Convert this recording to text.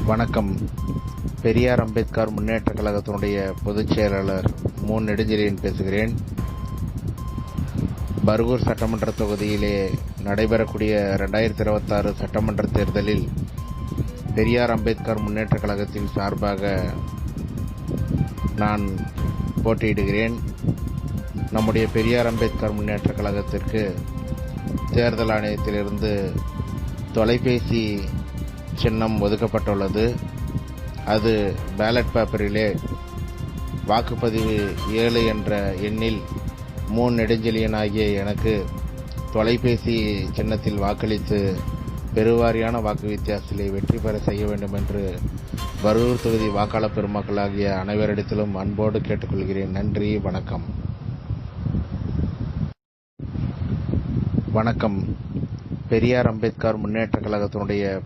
வணக்கம். பெரியார் அம்பேத்கர் முன்னேற்ற கழகத்தினுடைய பொதுச் செயலாளர் மு. நெடுஞ்செழியன் பேசுகிறேன். பர்கூர் சட்டமன்ற தொகுதியிலே நடைபெறக்கூடிய 2026 சட்டமன்ற தேர்தலில் பெரியார் அம்பேத்கர் முன்னேற்ற கழகத்தின் சார்பாக நான் போட்டியிடுகிறேன். நம்முடைய பெரியார் அம்பேத்கர் முன்னேற்ற கழகத்திற்கு தேர்தல் ஆணையத்திலிருந்து தொலைபேசி சின்னம் ஒதுக்கப்பட்டுள்ளது. அது பேலட் பேப்பரிலே வாக்குப்பதிவு 7 என்ற எண்ணில் மு. நெடுஞ்செழியன் ஆகிய எனக்கு தொலைபேசி சின்னத்தில் வாக்களித்து பெருவாரியான வாக்கு வித்தியாசத்திலே வெற்றி பெற செய்ய வேண்டும் என்று பர்கூர் தொகுதி வாக்காளர் பெருமக்கள் ஆகிய அனைவரிடத்திலும் அன்போடு கேட்டுக்கொள்கிறேன். நன்றி. வணக்கம். வணக்கம். பெரியார் அம்பேத்கர் முன்னேற்ற கழகத்தினுடைய